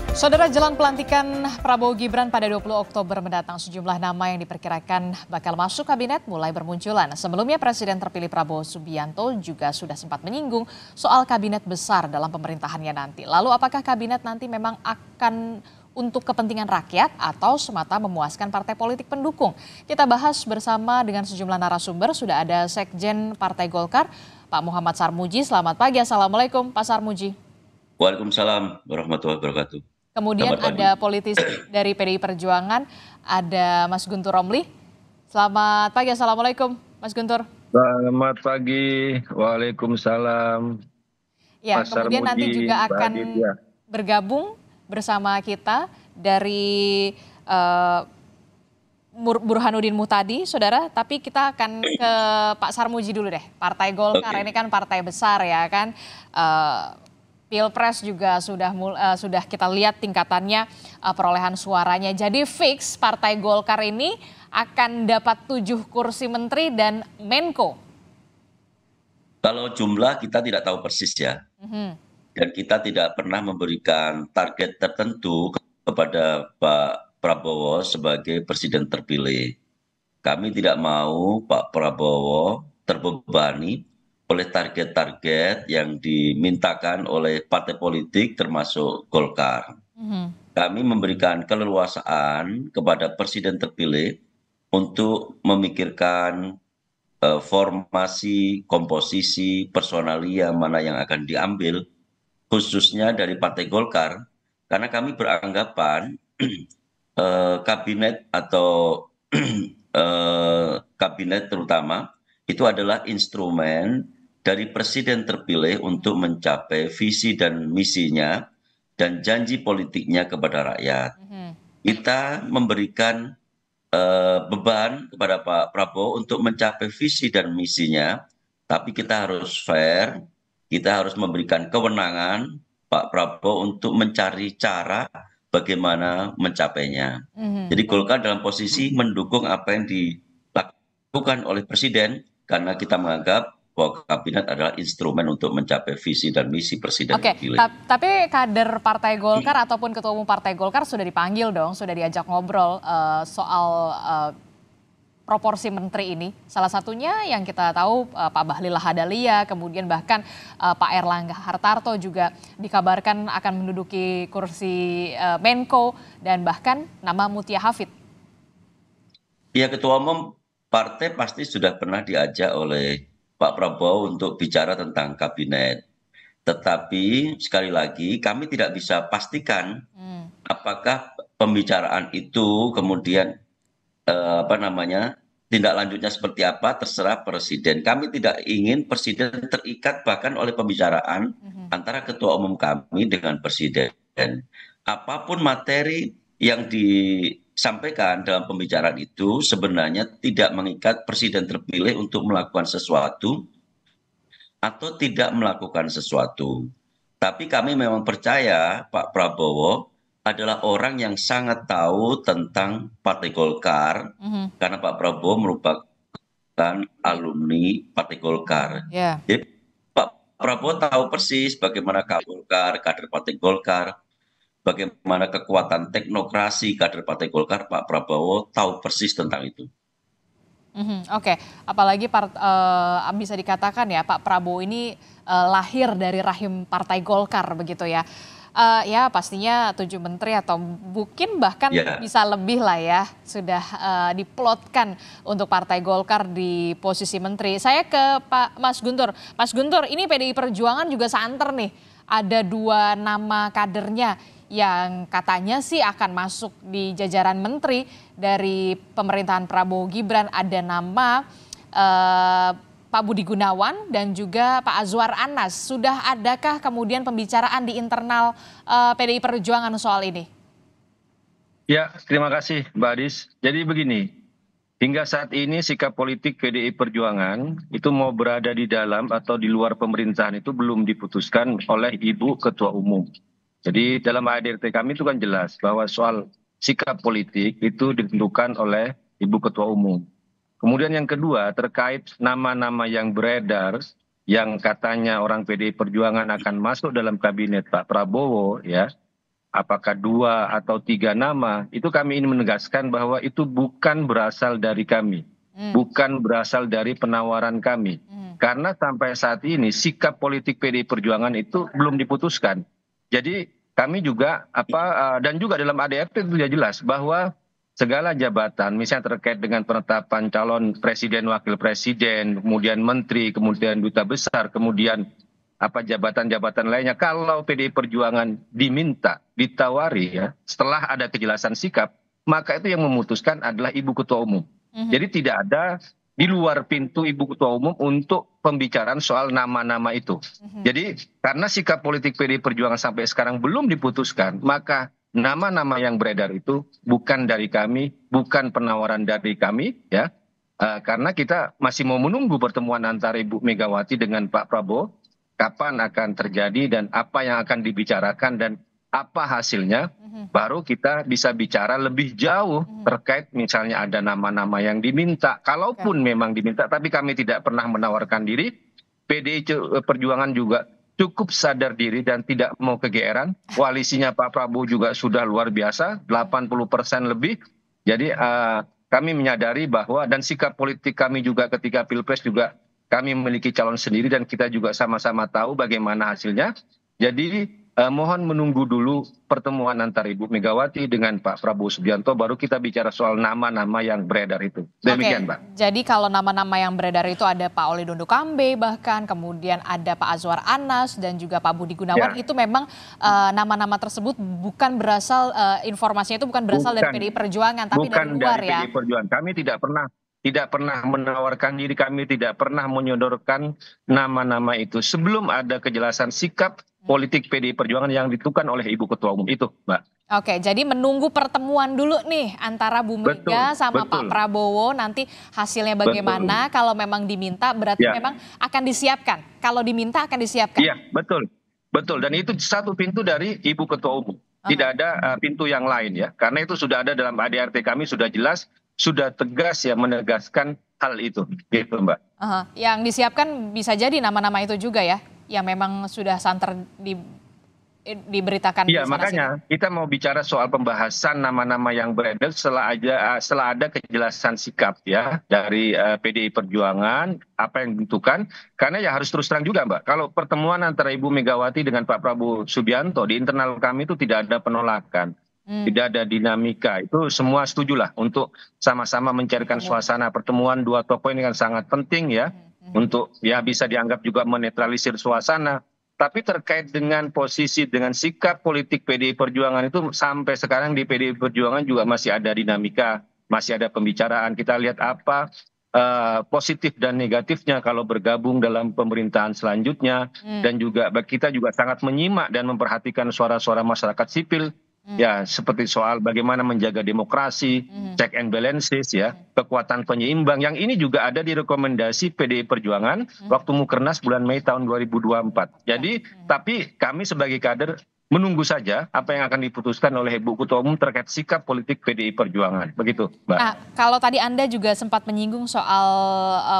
Saudara, jelang pelantikan Prabowo Gibran pada 20 Oktober mendatang, sejumlah nama yang diperkirakan bakal masuk kabinet mulai bermunculan. Sebelumnya Presiden terpilih Prabowo Subianto juga sudah sempat menyinggung soal kabinet besar dalam pemerintahannya nanti. Lalu apakah kabinet nanti memang akan untuk kepentingan rakyat atau semata memuaskan partai politik pendukung? Kita bahas bersama dengan sejumlah narasumber. Sudah ada Sekjen Partai Golkar, Pak Muhammad Sarmuji. Selamat pagi, Assalamualaikum Pak Sarmuji. Waalaikumsalam warahmatullahi wabarakatuh. Kemudian Selamat pagi. ada politisi dari PDI Perjuangan, ada Mas Guntur Romli. Selamat pagi, Assalamualaikum Mas Guntur. Selamat pagi, waalaikumsalam. Ya, Mas kemudian nanti Sarmuji, juga Mbak akan Aditya. bergabung bersama kita dari Burhanuddin Muhtadi, saudara. Tapi kita akan ke Pak Sarmuji dulu deh. Partai Golkar ini kan partai besar ya kan. Pilpres juga sudah kita lihat tingkatannya, perolehan suaranya. Jadi fix Partai Golkar ini akan dapat 7 kursi menteri dan Menko. Kalau jumlah kita tidak tahu persis ya. Dan kita tidak pernah memberikan target tertentu kepada Pak Prabowo sebagai presiden terpilih. Kami tidak mau Pak Prabowo terbebani oleh target-target yang dimintakan oleh partai politik termasuk Golkar. Kami memberikan keleluasaan kepada presiden terpilih untuk memikirkan formasi, komposisi, personalia mana yang akan diambil, khususnya dari Partai Golkar, karena kami beranggapan kabinet atau kabinet terutama itu adalah instrumen dari presiden terpilih untuk mencapai visi dan misinya dan janji politiknya kepada rakyat. Kita memberikan beban kepada Pak Prabowo untuk mencapai visi dan misinya, tapi kita harus fair, kita harus memberikan kewenangan Pak Prabowo untuk mencari cara bagaimana mencapainya. Jadi Golkar dalam posisi mendukung apa yang dilakukan oleh Presiden, karena kita menganggap bahwa kabinet adalah instrumen untuk mencapai visi dan misi Presiden Oke, terpilih. tapi kader Partai Golkar ataupun Ketua Umum Partai Golkar sudah dipanggil dong, sudah diajak ngobrol soal proporsi menteri ini. Salah satunya yang kita tahu Pak Bahlil Lahadalia, kemudian bahkan Pak Erlangga Hartarto juga dikabarkan akan menduduki kursi Menko, dan bahkan nama Mutia Hafid. Ya, Ketua Umum partai pasti sudah pernah diajak oleh Pak Prabowo untuk bicara tentang kabinet. Tetapi sekali lagi kami tidak bisa pastikan apakah pembicaraan itu kemudian tindak lanjutnya seperti apa, terserah presiden. Kami tidak ingin presiden terikat bahkan oleh pembicaraan antara ketua umum kami dengan presiden. Apapun materi yang disampaikan dalam pembicaraan itu sebenarnya tidak mengikat presiden terpilih untuk melakukan sesuatu atau tidak melakukan sesuatu. Tapi kami memang percaya Pak Prabowo adalah orang yang sangat tahu tentang Partai Golkar, karena Pak Prabowo merupakan alumni Partai Golkar. Jadi Pak Prabowo tahu persis bagaimana Golkar, kader Partai Golkar, bagaimana kekuatan teknokrasi kader Partai Golkar. Pak Prabowo tahu persis tentang itu. Oke, apalagi bisa dikatakan ya Pak Prabowo ini lahir dari rahim Partai Golkar begitu ya. Ya pastinya 7 menteri atau mungkin bahkan bisa lebih lah ya, sudah diplotkan untuk Partai Golkar di posisi menteri. Saya ke Pak Mas Guntur. Mas Guntur, ini PDI Perjuangan juga santer nih. Ada 2 nama kadernya yang katanya sih akan masuk di jajaran menteri dari pemerintahan Prabowo Gibran. Ada nama Pak Budi Gunawan dan juga Pak Azwar Anas. Sudah adakah kemudian pembicaraan di internal PDI Perjuangan soal ini? Ya, terima kasih Mbak Adis. Jadi begini, hingga saat ini sikap politik PDI Perjuangan itu mau berada di dalam atau di luar pemerintahan itu belum diputuskan oleh Ibu Ketua Umum. Jadi dalam ADRT kami itu kan jelas bahwa soal sikap politik itu ditentukan oleh Ibu Ketua Umum. Kemudian yang kedua terkait nama-nama yang beredar yang katanya orang PDI Perjuangan akan masuk dalam kabinet Pak Prabowo ya. apakah 2 atau 3 nama, itu kami ingin menegaskan bahwa itu bukan berasal dari kami, bukan berasal dari penawaran kami. Karena sampai saat ini sikap politik PDI Perjuangan itu belum diputuskan. Jadi kami juga dan juga dalam ADRT itu sudah jelas bahwa segala jabatan, misalnya terkait dengan penetapan calon presiden, wakil presiden, kemudian menteri, kemudian duta besar, kemudian jabatan-jabatan lainnya, kalau PDI Perjuangan diminta, ditawari ya, setelah ada kejelasan sikap, maka itu yang memutuskan adalah Ibu Ketua Umum. Jadi tidak ada di luar pintu Ibu Ketua Umum untuk pembicaraan soal nama-nama itu. Jadi karena sikap politik PDI Perjuangan sampai sekarang belum diputuskan, maka nama-nama yang beredar itu bukan dari kami, bukan penawaran dari kami, ya. Karena kita masih mau menunggu pertemuan antara Ibu Megawati dengan Pak Prabowo, kapan akan terjadi dan apa yang akan dibicarakan dan apa hasilnya, baru kita bisa bicara lebih jauh terkait misalnya ada nama-nama yang diminta. Kalaupun memang diminta, tapi kami tidak pernah menawarkan diri, PDI Perjuangan juga cukup sadar diri dan tidak mau kegeeran. Koalisinya Pak Prabowo juga sudah luar biasa, 80% lebih. Jadi kami menyadari bahwa, dan sikap politik kami juga ketika Pilpres juga kami memiliki calon sendiri dan kita juga sama-sama tahu bagaimana hasilnya. Jadi mohon menunggu dulu pertemuan antara Ibu Megawati dengan Pak Prabowo Subianto, baru kita bicara soal nama-nama yang beredar itu. Demikian, Mbak. Jadi kalau nama-nama yang beredar itu ada Pak Oli Dondo Kambe, bahkan kemudian ada Pak Azwar Anas dan juga Pak Budi Gunawan, itu memang nama-nama tersebut bukan berasal, informasinya itu bukan berasal dari PDI Perjuangan, tapi dari luar ya. PDI Perjuangan. Kami tidak pernah menawarkan diri, kami tidak pernah menyodorkan nama-nama itu sebelum ada kejelasan sikap politik PDI Perjuangan yang ditentukan oleh Ibu Ketua Umum itu, Mbak. Oke, jadi menunggu pertemuan dulu nih antara Bu Mega sama Pak Prabowo, nanti hasilnya bagaimana. Kalau memang diminta berarti memang akan disiapkan. Kalau diminta akan disiapkan. Iya, betul. Dan itu satu pintu dari Ibu Ketua Umum. Tidak ada pintu yang lain ya. Karena itu sudah ada dalam ADRT kami, sudah jelas, sudah tegas ya menegaskan hal itu, gitu, Mbak. Yang disiapkan bisa jadi nama-nama itu juga ya, yang memang sudah santer diberitakan. Iya, makanya kita mau bicara soal pembahasan nama-nama yang beredar setelah ada kejelasan sikap ya dari PDI Perjuangan apa yang ditentukan. Karena ya harus terus terang juga, Mbak, kalau pertemuan antara Ibu Megawati dengan Pak Prabowo Subianto di internal kami itu tidak ada penolakan. Tidak ada dinamika, itu semua setujulah untuk sama-sama mencarikan suasana. Pertemuan dua tokoh ini kan sangat penting ya, untuk ya bisa dianggap juga menetralisir suasana. Tapi terkait dengan posisi, dengan sikap politik PDI Perjuangan itu sampai sekarang di PDI Perjuangan juga masih ada dinamika, masih ada pembicaraan. Kita lihat apa positif dan negatifnya kalau bergabung dalam pemerintahan selanjutnya. Dan juga kita juga sangat menyimak dan memperhatikan suara-suara masyarakat sipil. Ya, seperti soal bagaimana menjaga demokrasi, check and balances ya, kekuatan penyeimbang. Yang ini juga ada di rekomendasi PDI Perjuangan waktu Mukernas bulan Mei tahun 2024. Jadi, tapi kami sebagai kader menunggu saja apa yang akan diputuskan oleh Ibu Ketua Umum terkait sikap politik PDI Perjuangan. Begitu, Mbak. Nah, kalau tadi Anda juga sempat menyinggung soal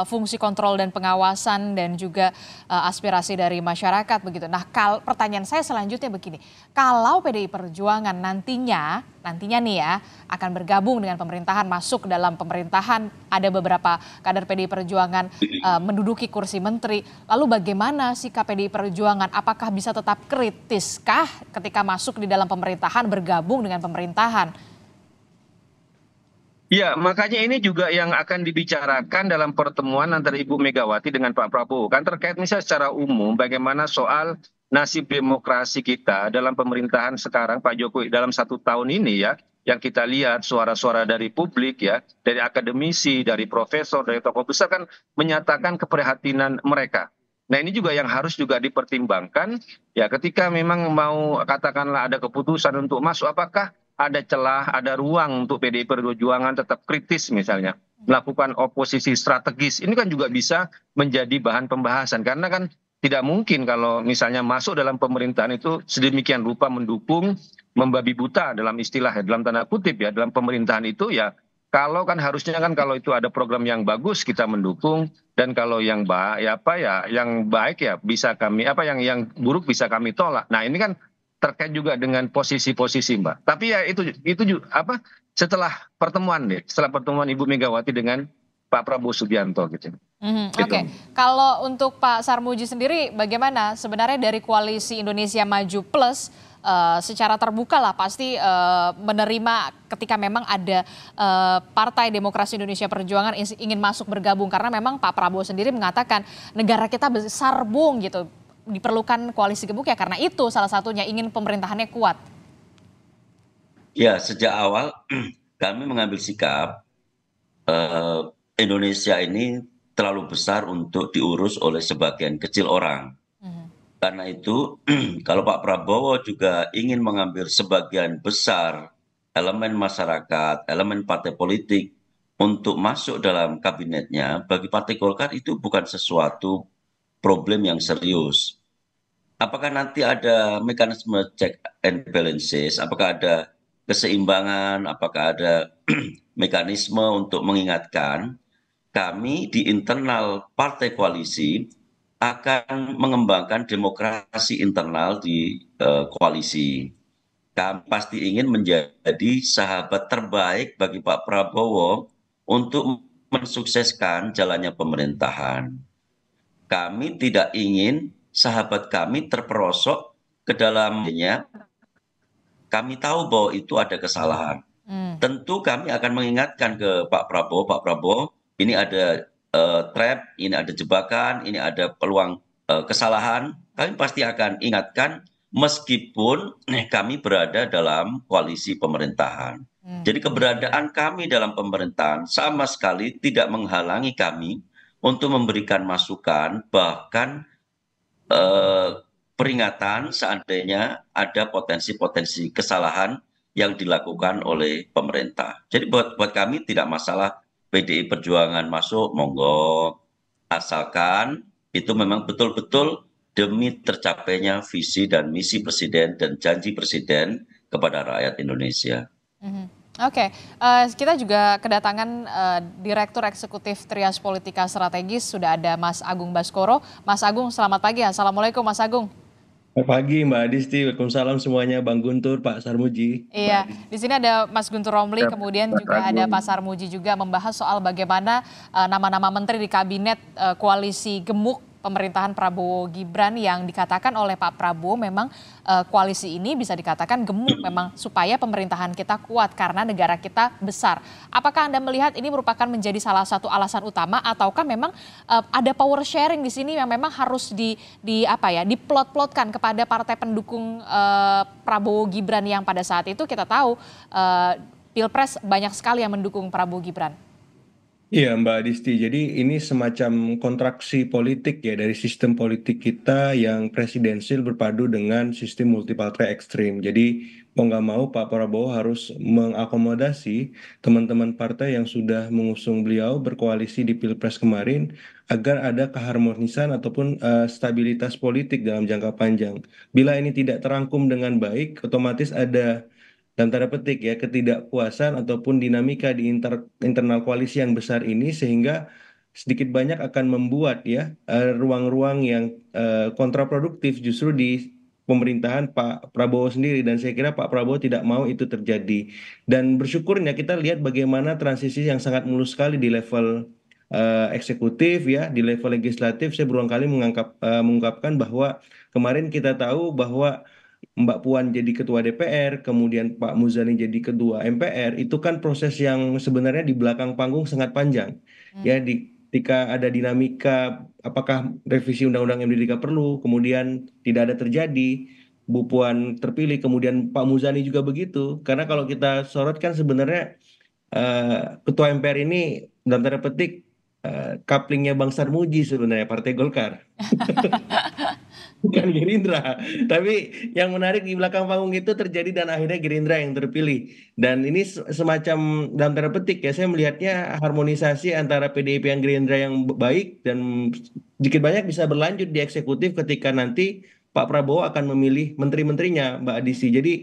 fungsi kontrol dan pengawasan dan juga aspirasi dari masyarakat begitu. Nah, pertanyaan saya selanjutnya begini. Kalau PDI Perjuangan nantinya nih ya akan bergabung dengan pemerintahan, masuk dalam pemerintahan, ada beberapa kader PDI Perjuangan menduduki kursi menteri. Lalu bagaimana sikap PDI Perjuangan? Apakah bisa tetap kritiskah ketika masuk di dalam pemerintahan, bergabung dengan pemerintahan? Ya, makanya ini juga yang akan dibicarakan dalam pertemuan antara Ibu Megawati dengan Pak Prabowo. Kan terkait misalnya secara umum bagaimana soal nasib demokrasi kita dalam pemerintahan sekarang Pak Jokowi dalam 1 tahun ini ya, yang kita lihat suara-suara dari publik ya, dari akademisi, dari profesor, dari tokoh besar kan menyatakan keprihatinan mereka. Nah, ini juga yang harus juga dipertimbangkan ya, ketika memang mau katakanlah ada keputusan untuk masuk, apakah ada celah, ada ruang untuk PDI Perjuangan tetap kritis misalnya, melakukan oposisi strategis. Ini kan juga bisa menjadi bahan pembahasan. Karena kan tidak mungkin kalau misalnya masuk dalam pemerintahan itu sedemikian rupa mendukung, membabi buta dalam istilah ya, dalam tanda kutip ya, dalam pemerintahan itu ya, kalau kan harusnya kan kalau itu ada program yang bagus kita mendukung, dan kalau yang baik ya, yang baik ya bisa kami, yang buruk bisa kami tolak. Nah, ini kan terkait juga dengan posisi-posisi Mbak. Tapi ya apa setelah pertemuan Ibu Megawati dengan Pak Prabowo Subianto gitu. Gitu. Oke, kalau untuk Pak Sarmuji sendiri bagaimana sebenarnya dari koalisi Indonesia Maju Plus secara terbuka lah pasti menerima ketika memang ada Partai Demokrasi Indonesia Perjuangan ingin masuk bergabung karena memang Pak Prabowo sendiri mengatakan negara kita besar bung gitu, diperlukan koalisi gemuk ya karena itu salah satunya ingin pemerintahannya kuat. Ya, sejak awal kami mengambil sikap eh, Indonesia ini terlalu besar untuk diurus oleh sebagian kecil orang. Mhm. Karena itu, kalau Pak Prabowo juga ingin mengambil sebagian besar elemen masyarakat, elemen partai politik untuk masuk dalam kabinetnya, bagi Partai Golkar itu bukan sesuatu problem yang serius. Apakah nanti ada mekanisme check and balances? Apakah ada keseimbangan? Apakah ada mekanisme untuk mengingatkan kami di internal partai koalisi akan mengembangkan demokrasi internal di koalisi. Kami pasti ingin menjadi sahabat terbaik bagi Pak Prabowo untuk mensukseskan jalannya pemerintahan. Kami tidak ingin sahabat kami terperosok ke dalamnya. Kami tahu bahwa itu ada kesalahan. Hmm. Tentu kami akan mengingatkan ke Pak Prabowo, ini ada trap, ini ada jebakan, ini ada peluang kesalahan. Kami pasti akan ingatkan meskipun kami berada dalam koalisi pemerintahan. Hmm. Jadi keberadaan kami dalam pemerintahan sama sekali tidak menghalangi kami untuk memberikan masukan, bahkan eh, peringatan seandainya ada potensi-potensi kesalahan yang dilakukan oleh pemerintah. Jadi buat kami tidak masalah PDI Perjuangan masuk, monggo. Asalkan itu memang betul-betul demi tercapainya visi dan misi Presiden dan janji Presiden kepada rakyat Indonesia. Mhm. Oke, kita juga kedatangan Direktur Eksekutif Trias Politika Strategis, sudah ada Mas Agung Baskoro. Mas Agung, selamat pagi. Assalamualaikum Mas Agung. Selamat pagi Mbak Adisti, Waalaikumsalam semuanya, Bang Guntur, Pak Sarmuji, Mbak Iya, Adisti. di sini ada Mas Guntur Romli, Ya, kemudian Mas juga ada Agung. Pak Sarmuji juga membahas soal bagaimana nama-nama menteri di kabinet koalisi gemuk pemerintahan Prabowo Gibran yang dikatakan oleh Pak Prabowo memang koalisi ini bisa dikatakan gemuk memang supaya pemerintahan kita kuat karena negara kita besar. Apakah Anda melihat ini merupakan menjadi salah satu alasan utama ataukah memang ada power sharing di sini yang memang harus di apa ya diplot-plotkan kepada partai pendukung Prabowo Gibran yang pada saat itu kita tahu Pilpres banyak sekali yang mendukung Prabowo Gibran. Iya Mbak Adisti, jadi ini semacam kontraksi politik ya dari sistem politik kita yang presidensil berpadu dengan sistem multipartai ekstrim. Jadi mau nggak mau Pak Prabowo harus mengakomodasi teman-teman partai yang sudah mengusung beliau berkoalisi di Pilpres kemarin agar ada keharmonisan ataupun stabilitas politik dalam jangka panjang. Bila ini tidak terangkum dengan baik, otomatis ada dalam tanda petik ya ketidakpuasan ataupun dinamika di internal koalisi yang besar ini sehingga sedikit banyak akan membuat ya ruang-ruang yang kontraproduktif justru di pemerintahan Pak Prabowo sendiri dan saya kira Pak Prabowo tidak mau itu terjadi dan bersyukurnya kita lihat bagaimana transisi yang sangat mulus sekali di level eksekutif ya di level legislatif saya berulang kali mengungkapkan bahwa kemarin kita tahu bahwa Mbak Puan jadi ketua DPR, kemudian Pak Muzani jadi ketua MPR, itu kan proses yang sebenarnya di belakang panggung sangat panjang. Ya, ketika ada dinamika, apakah revisi Undang-Undang MD3 perlu, kemudian tidak ada terjadi, Bu Puan terpilih, kemudian Pak Muzani juga begitu. Karena kalau kita sorot kan sebenarnya ketua MPR ini dalam tanda petik kaplingnya Bang Sarmuji sebenarnya Partai Golkar. Bukan Gerindra. Tapi yang menarik di belakang panggung itu terjadi dan akhirnya Gerindra yang terpilih. Dan ini semacam dalam tanda petik ya, saya melihatnya harmonisasi antara PDIP yang Gerindra yang baik dan sedikit banyak bisa berlanjut di eksekutif ketika nanti Pak Prabowo akan memilih menteri-menterinya, Mbak Adisi. Jadi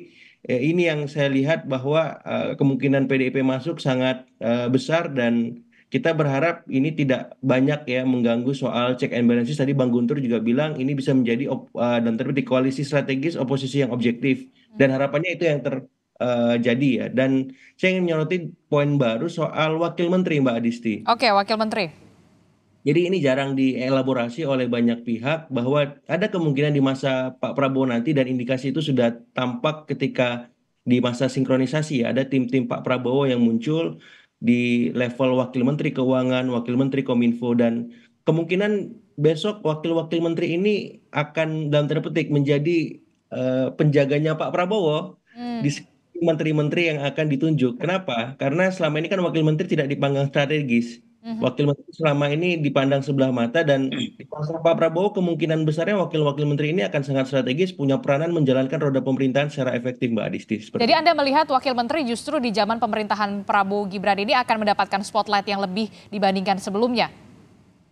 ini yang saya lihat bahwa kemungkinan PDIP masuk sangat besar dan kita berharap ini tidak banyak ya mengganggu soal check and balances. Tadi Bang Guntur juga bilang ini bisa menjadi dalam tanda petik koalisi strategis oposisi yang objektif. Dan harapannya itu yang terjadi ya. Dan saya ingin menyoroti poin baru soal wakil menteri Mbak Adisti. Oke, Wakil Menteri. Jadi ini jarang dielaborasi oleh banyak pihak bahwa ada kemungkinan di masa Pak Prabowo nanti dan indikasi itu sudah tampak ketika di masa sinkronisasi ya, ada tim-tim Pak Prabowo yang muncul di level Wakil Menteri Keuangan, Wakil Menteri Kominfo dan kemungkinan besok wakil-wakil menteri ini akan dalam tanda petik menjadi penjaganya Pak Prabowo di Hmm. menteri-menteri yang akan ditunjuk. Kenapa? Karena selama ini kan wakil menteri tidak dipandang strategis. Mhm. Wakil menteri selama ini dipandang sebelah mata dan di masa Pak Prabowo kemungkinan besarnya wakil-wakil menteri ini akan sangat strategis, punya peranan menjalankan roda pemerintahan secara efektif, Mbak Adisti. Jadi Seperti itu. Anda melihat Wakil Menteri justru di zaman pemerintahan Prabowo Gibran ini akan mendapatkan spotlight yang lebih dibandingkan sebelumnya.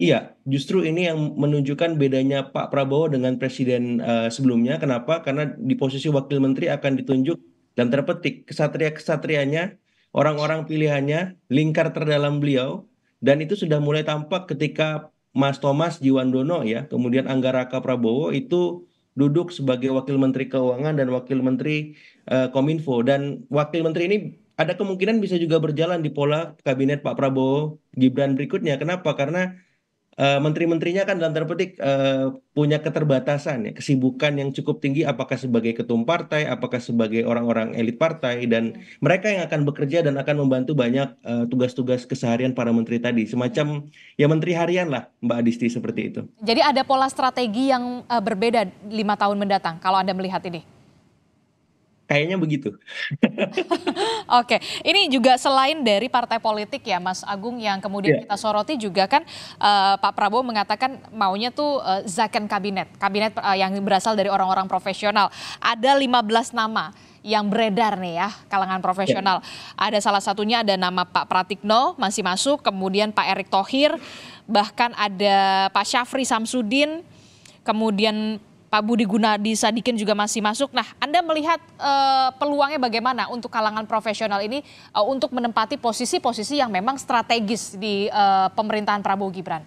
Iya, justru ini yang menunjukkan bedanya Pak Prabowo dengan presiden sebelumnya. Kenapa? Karena di posisi wakil menteri akan ditunjuk dan terpetik kesatria-kesatrianya, orang-orang pilihannya, lingkar terdalam beliau, dan itu sudah mulai tampak ketika Mas Thomas Jiwandono ya, kemudian Angga Raka Prabowo itu duduk sebagai wakil menteri keuangan dan wakil menteri Kominfo dan wakil menteri ini ada kemungkinan bisa juga berjalan di pola kabinet Pak Prabowo Gibran berikutnya. Kenapa? Karena menteri-menterinya kan dalam tanda petik punya keterbatasan ya, kesibukan yang cukup tinggi apakah sebagai ketum partai, apakah sebagai orang-orang elit partai dan mereka yang akan bekerja dan akan membantu banyak tugas-tugas keseharian para menteri tadi, semacam ya menteri harian lah Mbak Adisti seperti itu. Jadi ada pola strategi yang berbeda 5 tahun mendatang kalau Anda melihat ini. Kayaknya begitu. Oke, ini juga selain dari partai politik ya Mas Agung yang kemudian Ya, kita soroti juga kan Pak Prabowo mengatakan maunya tuh Zakon kabinet, yang berasal dari orang-orang profesional. Ada 15 nama yang beredar nih ya kalangan ya. profesional. Ada salah satunya ada nama Pak Pratikno masih masuk, kemudian Pak Erick Thohir, bahkan ada Pak Syafri Samsudin, kemudian Pak Budi Gunadi Sadikin juga masih masuk. Nah, Anda melihat peluangnya bagaimana untuk kalangan profesional ini untuk menempati posisi-posisi yang memang strategis di pemerintahan Prabowo Gibran?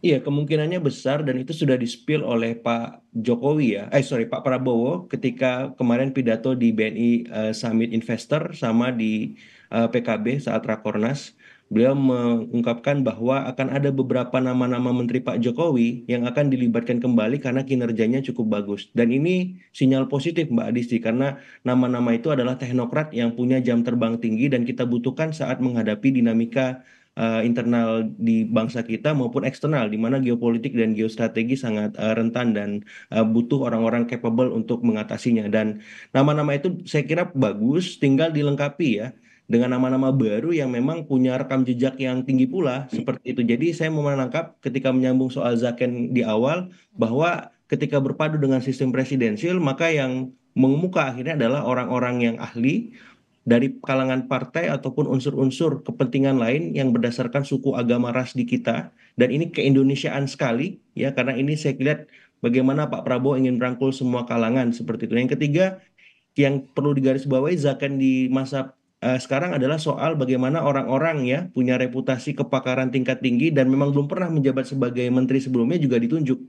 Iya, kemungkinannya besar dan itu sudah di-spill oleh Pak Jokowi ya. Pak Prabowo ketika kemarin pidato di BNI Summit Investor sama di PKB saat Rakornas. Beliau mengungkapkan bahwa akan ada beberapa nama-nama menteri Pak Jokowi yang akan dilibatkan kembali karena kinerjanya cukup bagus. Dan ini sinyal positif Mbak Adisti karena nama-nama itu adalah teknokrat yang punya jam terbang tinggi dan kita butuhkan saat menghadapi dinamika internal di bangsa kita maupun eksternal di mana geopolitik dan geostrategi sangat rentan dan butuh orang-orang capable untuk mengatasinya dan nama-nama itu saya kira bagus tinggal dilengkapi ya dengan nama-nama baru yang memang punya rekam jejak yang tinggi pula seperti itu. Jadi saya mau menangkap ketika menyambung soal Zaken di awal bahwa ketika berpadu dengan sistem presidensial maka yang mengemuka akhirnya adalah orang-orang yang ahli dari kalangan partai ataupun unsur-unsur kepentingan lain yang berdasarkan suku agama ras di kita dan ini keindonesiaan sekali ya karena ini saya lihat bagaimana Pak Prabowo ingin merangkul semua kalangan seperti itu. Yang ketiga yang perlu digarisbawahi Zakan di masa sekarang adalah soal bagaimana orang-orang ya punya reputasi kepakaran tingkat tinggi dan memang belum pernah menjabat sebagai menteri sebelumnya juga ditunjuk.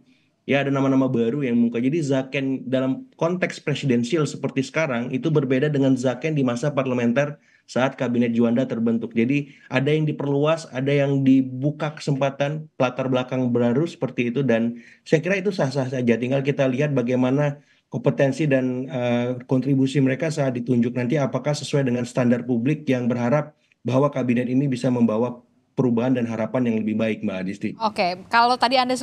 Ya ada nama-nama baru yang muncul. Jadi Zaken dalam konteks presidensial seperti sekarang itu berbeda dengan Zaken di masa parlementer saat kabinet Juanda terbentuk. Jadi ada yang diperluas, ada yang dibuka kesempatan latar belakang baru seperti itu dan saya kira itu sah-sah saja. Tinggal kita lihat bagaimana kompetensi dan kontribusi mereka saat ditunjuk nanti apakah sesuai dengan standar publik yang berharap bahwa kabinet ini bisa membawa perubahan dan harapan yang lebih baik, Mbak Adisti. Oke, kalau tadi Anda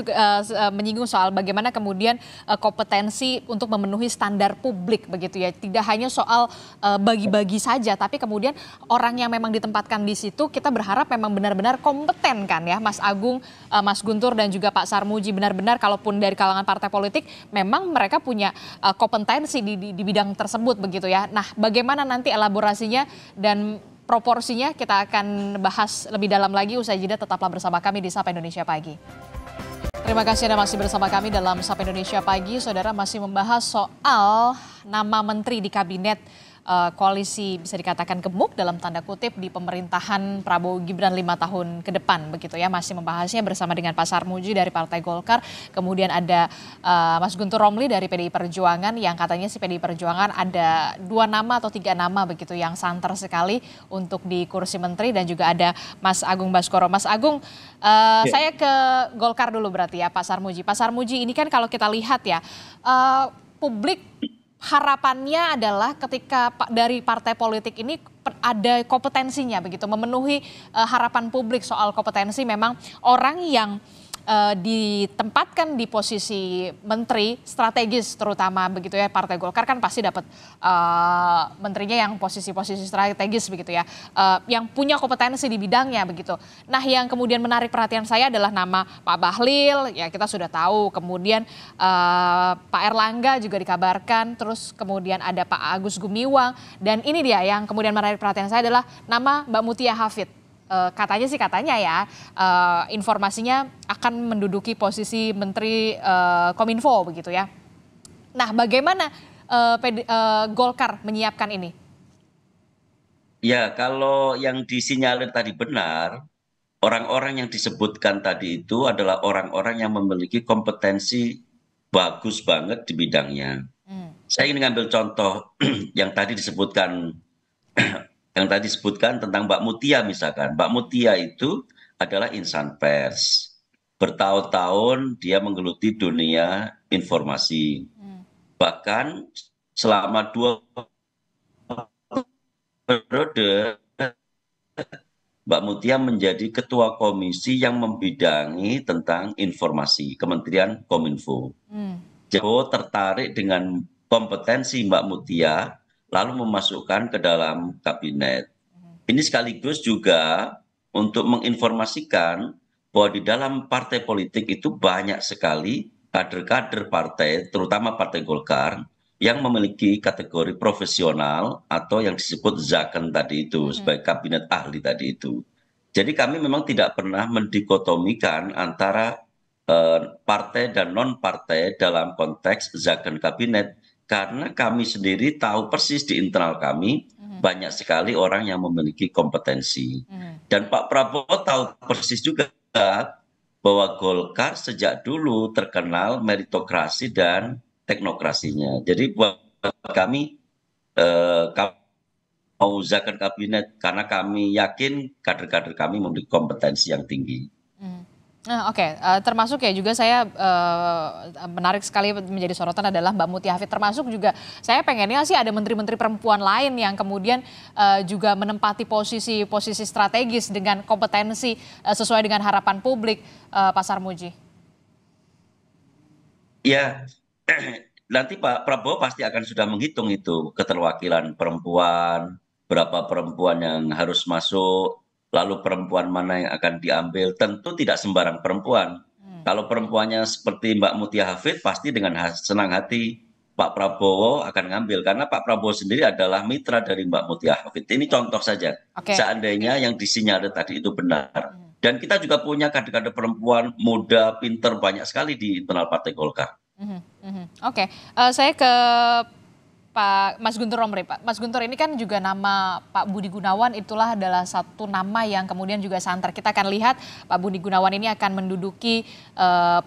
menyinggung soal bagaimana kemudian kompetensi untuk memenuhi standar publik begitu ya, tidak hanya soal bagi-bagi saja, tapi kemudian orang yang memang ditempatkan di situ kita berharap memang benar-benar kompeten kan ya, Mas Agung, Mas Guntur dan juga Pak Sarmuji benar-benar kalaupun dari kalangan partai politik memang mereka punya kompetensi di bidang tersebut begitu ya. Nah, bagaimana nanti elaborasinya dan proporsinya kita akan bahas lebih dalam lagi usai jeda, tetaplah bersama kami di Sapa Indonesia Pagi. Terima kasih Anda masih bersama kami dalam Sapa Indonesia Pagi. Saudara masih membahas soal nama menteri di kabinet koalisi bisa dikatakan gemuk dalam tanda kutip di pemerintahan Prabowo Gibran 5 tahun ke depan begitu ya. Masih membahasnya bersama dengan Pak Sarmuji dari Partai Golkar. Kemudian ada Mas Guntur Romli dari PDI Perjuangan yang katanya si PDI Perjuangan ada 2 nama atau 3 nama begitu yang santer sekali untuk di kursi menteri, dan juga ada Mas Agung Baskoro. Mas Agung, saya ke Golkar dulu berarti ya Pak Sarmuji. Pak Sarmuji, ini kan kalau kita lihat ya, publik harapannya adalah ketika dari partai politik ini ada kompetensinya begitu, memenuhi harapan publik soal kompetensi. Memang orang yang ditempatkan di posisi menteri strategis terutama begitu ya, Partai Golkar kan pasti dapat menterinya yang posisi-posisi strategis begitu ya, yang punya kompetensi di bidangnya begitu. Nah, yang kemudian menarik perhatian saya adalah nama Pak Bahlil, ya kita sudah tahu, kemudian Pak Erlangga juga dikabarkan, terus kemudian ada Pak Agus Gumiwang, dan ini dia yang kemudian menarik perhatian saya adalah nama Mbak Mutia Hafid. Katanya ya, informasinya akan menduduki posisi Menteri Kominfo begitu ya. Nah, bagaimana Golkar menyiapkan ini? Ya, kalau yang disinyalir tadi benar, orang-orang yang disebutkan tadi itu adalah orang-orang yang memiliki kompetensi bagus banget di bidangnya. Saya ingin ngambil contoh yang tadi disebutkan tentang Mbak Mutia misalkan. Mbak Mutia itu adalah insan pers. Bertahun-tahun dia menggeluti dunia informasi. Bahkan selama 2 periode Mbak Mutia menjadi ketua komisi yang membidangi tentang informasi Kementerian Kominfo. Jokowi tertarik dengan kompetensi Mbak Mutia lalu memasukkan ke dalam kabinet. Ini sekaligus juga untuk menginformasikan bahwa di dalam partai politik itu banyak sekali kader-kader partai, terutama Partai Golkar, yang memiliki kategori profesional atau yang disebut zaken tadi itu, sebagai kabinet ahli tadi itu. Jadi kami memang tidak pernah mendikotomikan antara partai dan non-partai dalam konteks zaken kabinet, karena kami sendiri tahu persis di internal kami banyak sekali orang yang memiliki kompetensi. Dan Pak Prabowo tahu persis juga bahwa Golkar sejak dulu terkenal meritokrasi dan teknokrasinya. Jadi buat kami mau zaken kabinet karena kami yakin kader-kader kami memiliki kompetensi yang tinggi. Nah, oke. Termasuk ya juga saya menarik sekali menjadi sorotan adalah Mbak Mutia Hafid, termasuk juga saya pengennya sih ada menteri-menteri perempuan lain yang kemudian juga menempati posisi strategis dengan kompetensi sesuai dengan harapan publik, Pak Sarmuji. Ya, nanti Pak Prabowo pasti akan sudah menghitung itu keterwakilan perempuan, berapa perempuan yang harus masuk, lalu perempuan mana yang akan diambil. Tentu tidak sembarang perempuan. Kalau perempuannya seperti Mbak Mutia Hafid, pasti dengan senang hati Pak Prabowo akan ngambil. Karena Pak Prabowo sendiri adalah mitra dari Mbak Mutia Hafid. Ini contoh saja. Seandainya yang disinyalir tadi itu benar. Dan kita juga punya kader-kader perempuan muda, pinter, banyak sekali di internal Partai Golkar. Oke. Saya ke Pak Mas Guntur Romli. Pak Mas Guntur, ini kan juga nama Pak Budi Gunawan itulah adalah satu nama yang kemudian juga santer. Kita akan lihat Pak Budi Gunawan ini akan menduduki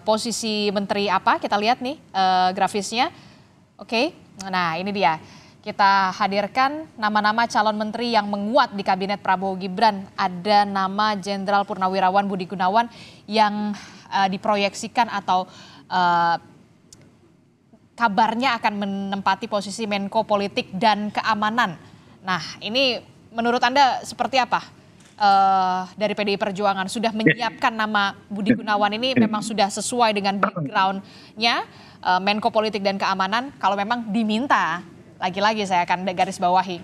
posisi menteri apa? Kita lihat nih grafisnya. Oke. Nah, ini dia. Kita hadirkan nama-nama calon menteri yang menguat di kabinet Prabowo Gibran. Ada nama Jenderal Purnawirawan Budi Gunawan yang diproyeksikan atau kabarnya akan menempati posisi Menko Politik dan Keamanan. Nah, ini menurut Anda seperti apa dari PDI Perjuangan? Sudah menyiapkan nama Budi Gunawan ini memang sudah sesuai dengan background-nya Menko Politik dan Keamanan? Kalau memang diminta, lagi-lagi saya akan garis bawahi.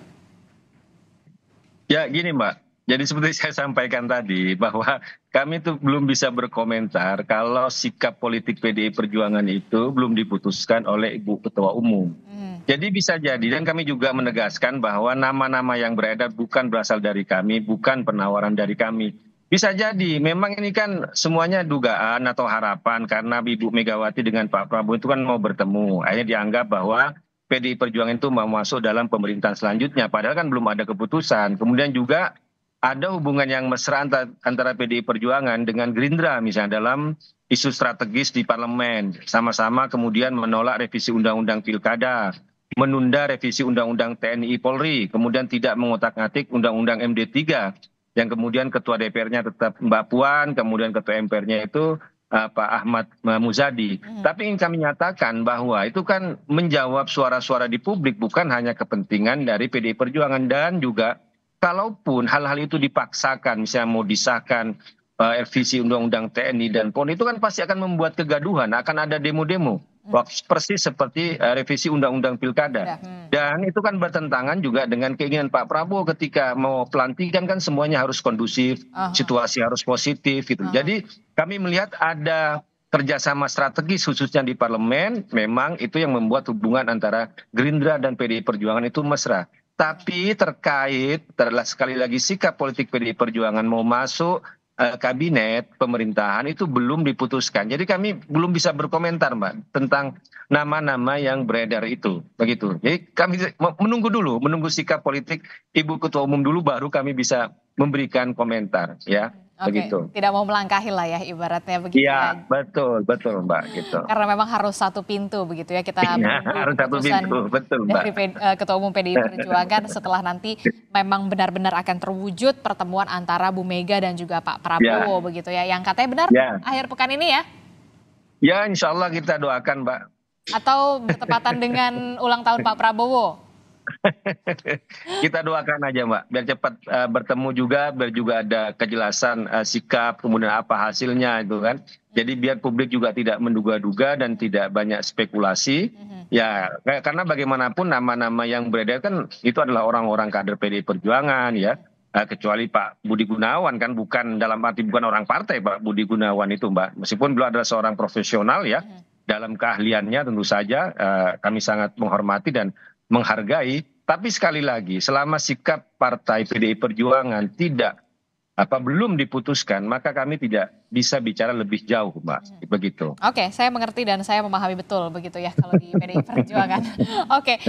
Ya gini Mbak, jadi seperti saya sampaikan tadi bahwa kami tuh belum bisa berkomentar kalau sikap politik PDI Perjuangan itu belum diputuskan oleh Ibu Ketua Umum. Jadi bisa jadi, dan kami juga menegaskan bahwa nama-nama yang beredar bukan berasal dari kami, bukan penawaran dari kami. Bisa jadi, memang ini kan semuanya dugaan atau harapan karena Ibu Megawati dengan Pak Prabowo itu kan mau bertemu. Akhirnya dianggap bahwa PDI Perjuangan itu mau masuk dalam pemerintahan selanjutnya. Padahal kan belum ada keputusan. Kemudian juga ada hubungan yang mesra antara PDI Perjuangan dengan Gerindra misalnya dalam isu strategis di parlemen. Sama-sama kemudian menolak revisi Undang-Undang Pilkada, menunda revisi Undang-Undang TNI Polri, kemudian tidak mengotak-atik Undang-Undang MD3, yang kemudian ketua DPR-nya tetap Mbak Puan, kemudian ketua MPR-nya itu Pak Ahmad Muzadi. Tapi ingin kami nyatakan bahwa itu kan menjawab suara-suara di publik, bukan hanya kepentingan dari PDI Perjuangan. Dan juga kalaupun hal-hal itu dipaksakan, misalnya mau disahkan revisi Undang-Undang TNI dan Polri, itu kan pasti akan membuat kegaduhan, akan ada demo-demo. Persis seperti revisi Undang-Undang Pilkada. Dan itu kan bertentangan juga dengan keinginan Pak Prabowo ketika mau pelantikan, kan semuanya harus kondusif, situasi harus positif gitu. Jadi kami melihat ada kerjasama strategis khususnya di parlemen, memang itu yang membuat hubungan antara Gerindra dan PDI Perjuangan itu mesra. Tapi terkait sekali lagi sikap politik PDI Perjuangan mau masuk kabinet pemerintahan itu belum diputuskan. Jadi kami belum bisa berkomentar, Mbak, tentang nama-nama yang beredar itu. Begitu. Jadi kami menunggu dulu, menunggu sikap politik Ibu Ketua Umum dulu, baru kami bisa memberikan komentar, ya. Begitu. Tidak mau melangkahi lah ya, ibaratnya begitu ya. Iya, betul Mbak, gitu. Karena memang harus satu pintu begitu ya, kita harus satu pintu, betul Mbak. Dari Ketua Umum PDI Perjuangan setelah nanti memang benar-benar akan terwujud pertemuan antara Bu Mega dan juga Pak Prabowo begitu ya. Yang katanya benar akhir pekan ini ya? Ya, insya Allah kita doakan, Mbak. Atau bertepatan dengan ulang tahun Pak Prabowo? Kita doakan aja, Mbak, biar cepat bertemu juga, biar juga ada kejelasan sikap, kemudian apa hasilnya itu kan. Jadi biar publik juga tidak menduga-duga dan tidak banyak spekulasi. Ya, karena bagaimanapun nama-nama yang beredar kan itu adalah orang-orang kader PDI Perjuangan ya. Kecuali Pak Budi Gunawan kan, bukan dalam arti bukan orang partai Pak Budi Gunawan itu, Mbak. Meskipun beliau adalah seorang profesional ya, dalam keahliannya tentu saja kami sangat menghormati dan menghargai. Tapi sekali lagi, selama sikap partai PDI Perjuangan belum diputuskan, maka kami tidak bisa bicara lebih jauh, Mbak. Begitu. Oke, saya mengerti dan saya memahami betul begitu ya kalau di PDI Perjuangan. Oke,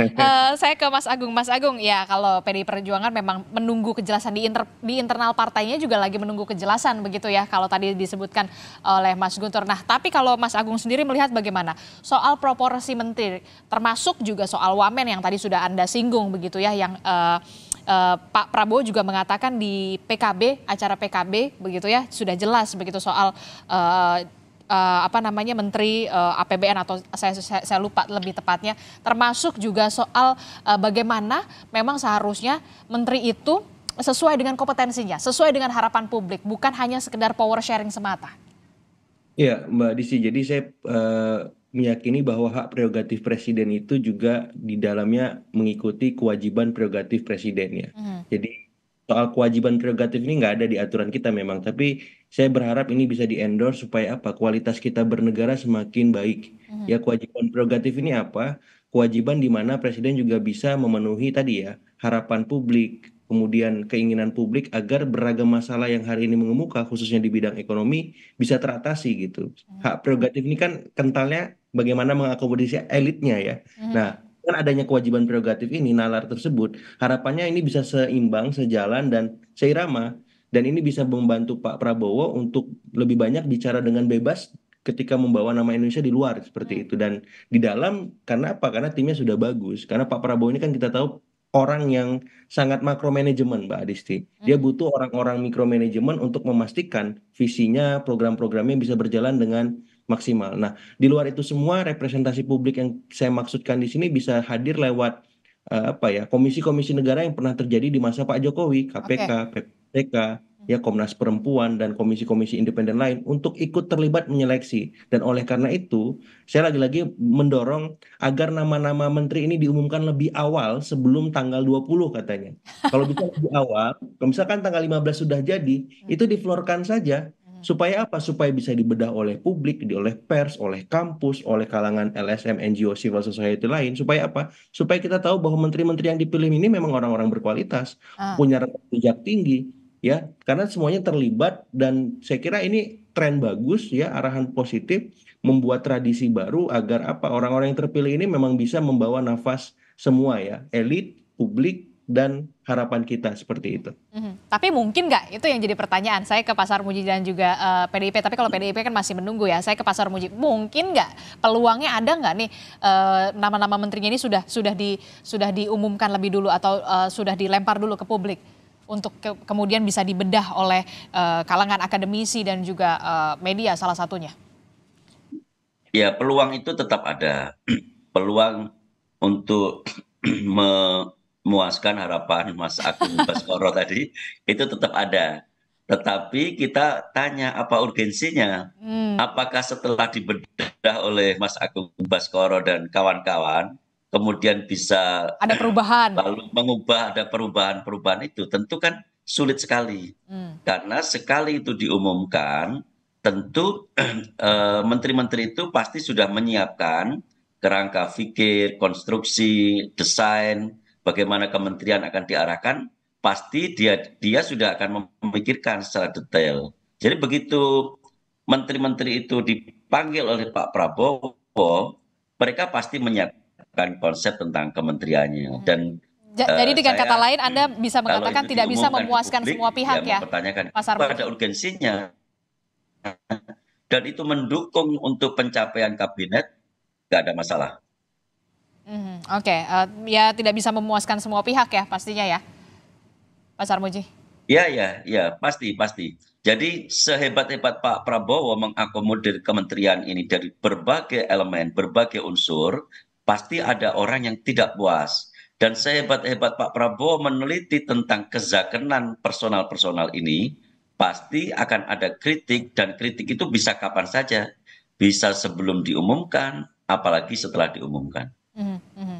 saya ke Mas Agung. Mas Agung, ya kalau PDI Perjuangan memang menunggu kejelasan di internal partainya, juga lagi menunggu kejelasan begitu ya kalau tadi disebutkan oleh Mas Guntur. Nah, tapi kalau Mas Agung sendiri melihat bagaimana soal proporsi menteri, termasuk juga soal wamen yang tadi sudah Anda singgung begitu ya, yang Pak Prabowo juga mengatakan di PKB, acara PKB begitu ya, sudah jelas begitu soal menteri APBN, atau saya lupa lebih tepatnya, termasuk juga soal bagaimana memang seharusnya menteri itu sesuai dengan kompetensinya, sesuai dengan harapan publik, bukan hanya sekedar power sharing semata. Ya, Mbak Disi, jadi saya meyakini bahwa hak prerogatif presiden itu juga di dalamnya mengikuti kewajiban prerogatif presiden ya. Jadi soal kewajiban prerogatif ini nggak ada di aturan kita memang, tapi saya berharap ini bisa di-endorse supaya kualitas kita bernegara semakin baik. Ya, kewajiban prerogatif ini apa? Kewajiban di mana presiden juga bisa memenuhi tadi ya, harapan publik, kemudian keinginan publik agar beragam masalah yang hari ini mengemuka khususnya di bidang ekonomi bisa teratasi gitu. Hak prerogatif ini kan kentalnya bagaimana mengakomodasi elitnya ya. Nah, kan adanya kewajiban prerogatif ini, nalar tersebut, harapannya ini bisa seimbang, sejalan, dan seirama. Dan ini bisa membantu Pak Prabowo untuk lebih banyak bicara dengan bebas ketika membawa nama Indonesia di luar seperti itu. Dan di dalam, karena apa? Karena timnya sudah bagus. Karena Pak Prabowo ini kan kita tahu orang yang sangat makromanajemen, Mbak Adisti. Dia butuh orang-orang mikromanajemen untuk memastikan visinya, program-programnya bisa berjalan dengan maksimal. Nah, di luar itu semua, representasi publik yang saya maksudkan di sini bisa hadir lewat komisi-komisi negara yang pernah terjadi di masa Pak Jokowi, KPK, PPK, ya Komnas Perempuan dan komisi-komisi independen lain untuk ikut terlibat menyeleksi. Dan oleh karena itu, saya lagi-lagi mendorong agar nama-nama menteri ini diumumkan lebih awal sebelum tanggal 20 katanya. Kalau bisa lebih awal, kalau misalkan tanggal 15 sudah jadi, itu diflorkan saja. Supaya apa? Supaya bisa dibedah oleh publik, oleh pers, oleh kampus, oleh kalangan LSM, NGO, civil society lain. Supaya apa? Supaya kita tahu bahwa menteri-menteri yang dipilih ini memang orang-orang berkualitas, punya rekam jejak tinggi, ya, karena semuanya terlibat dan saya kira ini tren bagus ya, arahan positif membuat tradisi baru agar apa orang-orang yang terpilih ini memang bisa membawa nafas semua ya, elit, publik dan harapan kita seperti itu. Tapi mungkin nggak? Itu yang jadi pertanyaan. Saya ke Pak Sarmuji dan juga PDIP. Tapi kalau PDIP kan masih menunggu ya. Saya ke Pak Sarmuji. Mungkin nggak peluangnya ada nggak nih nama-nama menterinya ini sudah diumumkan lebih dulu atau sudah dilempar dulu ke publik untuk kemudian bisa dibedah oleh kalangan akademisi dan juga media salah satunya. Ya, peluang itu tetap ada. Peluang untuk memuaskan harapan Mas Agung Baskoro tadi itu tetap ada. Tetapi kita tanya apa urgensinya? Apakah setelah dibedah oleh Mas Agung Baskoro dan kawan-kawan, kemudian bisa Ada perubahan. lalu mengubah ada perubahan-perubahan itu? Tentu kan sulit sekali. Karena sekali itu diumumkan, tentu menteri-menteri itu pasti sudah menyiapkan kerangka fikir, konstruksi, desain, bagaimana kementerian akan diarahkan, pasti dia sudah akan memikirkan secara detail. Jadi begitu menteri-menteri itu dipanggil oleh Pak Prabowo, mereka pasti menyiapkan konsep tentang kementeriannya. Dan Jadi dengan kata saya lain Anda bisa kalau mengatakan itu tidak bisa diumumkan ke memuaskan publik, semua pihak ya, mempertanyakan Pak apa ada Sarmuji? urgensinya dan itu mendukung untuk pencapaian kabinet, nggak ada masalah. Oke, ya tidak bisa memuaskan semua pihak ya pastinya ya, Pak Sarmuji. Ya, ya, ya, pasti, pasti. Jadi sehebat-hebat Pak Prabowo mengakomodir kementerian ini dari berbagai elemen, berbagai unsur, pasti ada orang yang tidak puas. Dan sehebat-hebat Pak Prabowo meneliti tentang kezakenan personal-personal ini, pasti akan ada kritik, dan kritik itu bisa kapan saja. Bisa sebelum diumumkan, apalagi setelah diumumkan.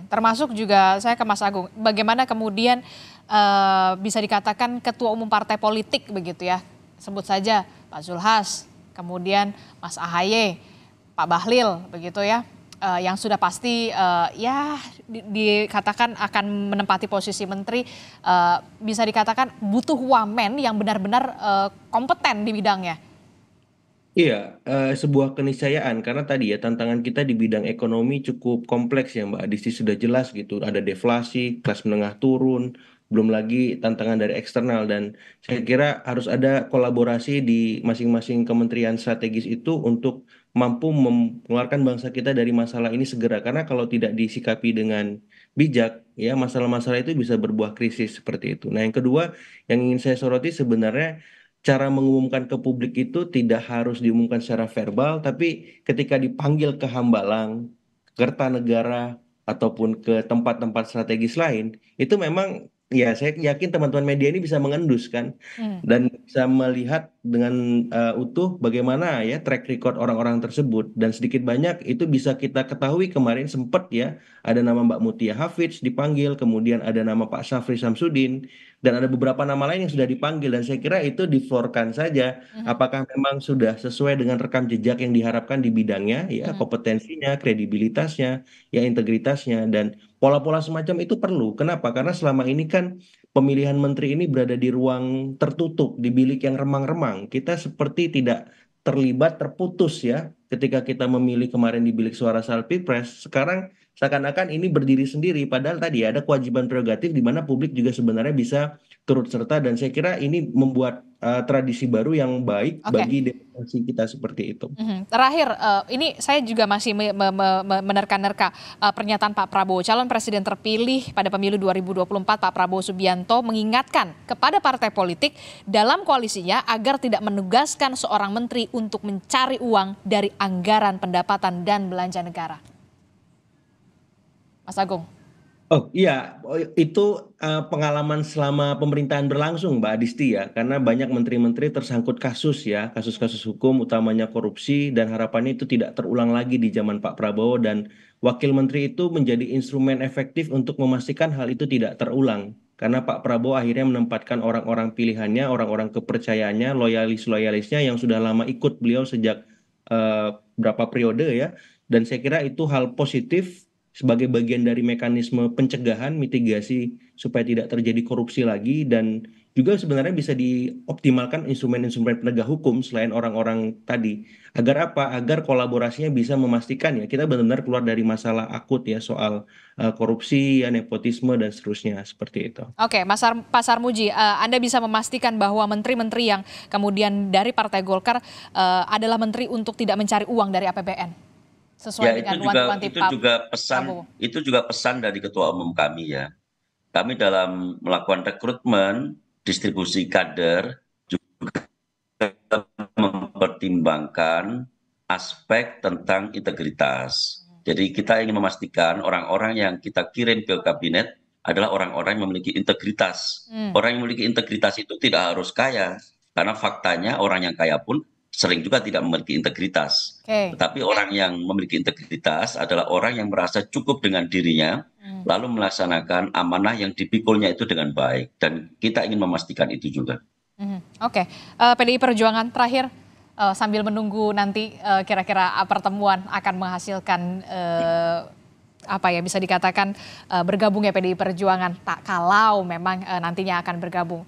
Termasuk juga saya ke Mas Agung, bagaimana kemudian bisa dikatakan ketua umum partai politik begitu ya, sebut saja Pak Zulhas, kemudian Mas Ahaye, Pak Bahlil begitu ya, yang sudah pasti ya dikatakan akan menempati posisi menteri, bisa dikatakan butuh wamen yang benar-benar kompeten di bidangnya. Iya, sebuah keniscayaan karena tadi ya tantangan kita di bidang ekonomi cukup kompleks ya Mbak Adisti sudah jelas gitu. Ada deflasi, kelas menengah turun, belum lagi tantangan dari eksternal dan saya kira harus ada kolaborasi di masing-masing kementerian strategis itu untuk mampu mengeluarkan bangsa kita dari masalah ini segera. Karena kalau tidak disikapi dengan bijak, ya masalah-masalah itu bisa berbuah krisis seperti itu. Nah, yang kedua yang ingin saya soroti sebenarnya cara mengumumkan ke publik itu tidak harus diumumkan secara verbal, tapi ketika dipanggil ke Hambalang, Kertanegara, ataupun ke tempat-tempat strategis lain, itu memang ya saya yakin teman-teman media ini bisa mengendus kan, dan bisa melihat dengan utuh bagaimana ya track record orang-orang tersebut, dan sedikit banyak itu bisa kita ketahui kemarin sempat ya ada nama Mbak Mutia Hafidz dipanggil, kemudian ada nama Pak Syafri Samsudin, dan ada beberapa nama lain yang sudah dipanggil dan saya kira itu diflorkan saja apakah memang sudah sesuai dengan rekam jejak yang diharapkan di bidangnya ya kompetensinya, kredibilitasnya, ya integritasnya dan pola-pola semacam itu perlu. Kenapa? Karena selama ini kan pemilihan menteri ini berada di ruang tertutup, di bilik yang remang-remang. Kita seperti tidak terlibat, terputus ya ketika kita memilih kemarin di bilik suara soal Pilpres. Sekarang seakan-akan ini berdiri sendiri, padahal tadi ada kewajiban prerogatif di mana publik juga sebenarnya bisa turut serta dan saya kira ini membuat tradisi baru yang baik Oke. bagi demokrasi kita seperti itu. Terakhir, ini saya juga masih menerka-nerka pernyataan Pak Prabowo, calon presiden terpilih pada pemilu 2024, Pak Prabowo Subianto mengingatkan kepada partai politik dalam koalisinya agar tidak menugaskan seorang menteri untuk mencari uang dari anggaran pendapatan dan belanja negara. Mas Agung. Oh iya, itu pengalaman selama pemerintahan berlangsung Mbak Adisti ya, karena banyak menteri-menteri tersangkut kasus ya, kasus-kasus hukum utamanya korupsi dan harapannya itu tidak terulang lagi di zaman Pak Prabowo dan wakil menteri itu menjadi instrumen efektif untuk memastikan hal itu tidak terulang. Karena Pak Prabowo akhirnya menempatkan orang-orang pilihannya, orang-orang kepercayaannya, loyalis-loyalisnya yang sudah lama ikut beliau sejak berapa periode ya. Dan saya kira itu hal positif sebagai bagian dari mekanisme pencegahan mitigasi supaya tidak terjadi korupsi lagi dan juga sebenarnya bisa dioptimalkan instrumen-instrumen penegak hukum selain orang-orang tadi. Agar apa? Agar kolaborasinya bisa memastikan ya kita benar-benar keluar dari masalah akut ya soal korupsi, ya, nepotisme dan seterusnya seperti itu. Oke, Pak Sarmuji, Anda bisa memastikan bahwa menteri-menteri yang kemudian dari Partai Golkar adalah menteri untuk tidak mencari uang dari APBN, Ya, sesuai dengan wanti-wanti Pak Prabowo. itu juga pesan dari ketua umum kami ya. Kami dalam melakukan rekrutmen, distribusi kader juga mempertimbangkan aspek tentang integritas. Jadi kita ingin memastikan orang-orang yang kita kirim ke kabinet adalah orang-orang yang memiliki integritas. Orang yang memiliki integritas itu tidak harus kaya, karena faktanya orang yang kaya pun sering juga tidak memiliki integritas. Tetapi orang yang memiliki integritas adalah orang yang merasa cukup dengan dirinya, lalu melaksanakan amanah yang dipikulnya itu dengan baik. Dan kita ingin memastikan itu juga. Oke, PDI Perjuangan terakhir, sambil menunggu nanti kira-kira pertemuan akan menghasilkan apa ya bisa dikatakan bergabung ya PDI Perjuangan. Kalau memang nantinya akan bergabung,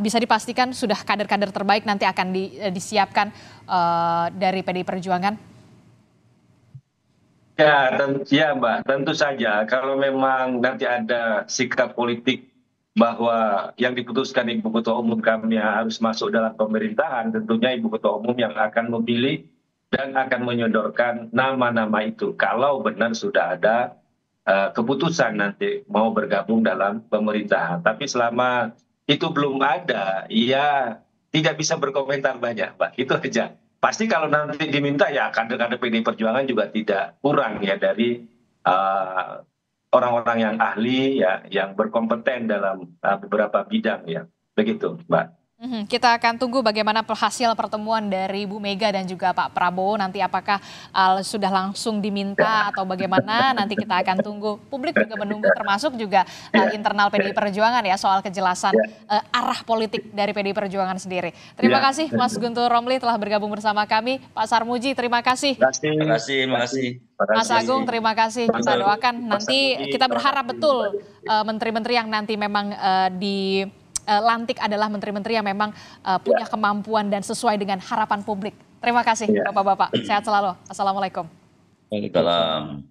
bisa dipastikan sudah kader-kader terbaik nanti akan disiapkan dari PDI Perjuangan. Ya Mbak, tentu saja kalau memang nanti ada sikap politik bahwa yang diputuskan Ibu Ketua Umum kami harus masuk dalam pemerintahan, tentunya Ibu Ketua Umum yang akan memilih dan akan menyodorkan nama-nama itu. Kalau benar sudah ada keputusan nanti mau bergabung dalam pemerintahan. Tapi selama itu belum ada, ya tidak bisa berkomentar banyak, Mbak. Itu aja. Pasti kalau nanti diminta ya kader-kader PDI Perjuangan juga tidak kurang ya dari orang-orang yang ahli ya, yang berkompeten dalam beberapa bidang ya, begitu, Mbak. Kita akan tunggu bagaimana hasil pertemuan dari Bu Mega dan juga Pak Prabowo nanti, apakah sudah langsung diminta atau bagaimana, nanti kita akan tunggu. Publik juga menunggu, termasuk juga internal PDI Perjuangan ya, soal kejelasan arah politik dari PDI Perjuangan sendiri. Terima kasih Mas Guntur Romli telah bergabung bersama kami. Pak Sarmuji, terima kasih. Terima kasih. Mas Agung, terima kasih. Kita doakan nanti, kita berharap betul menteri-menteri yang nanti memang dilantik adalah menteri-menteri yang memang punya kemampuan dan sesuai dengan harapan publik. Terima kasih Bapak-Bapak. Sehat selalu. Assalamualaikum. Waalaikumsalam.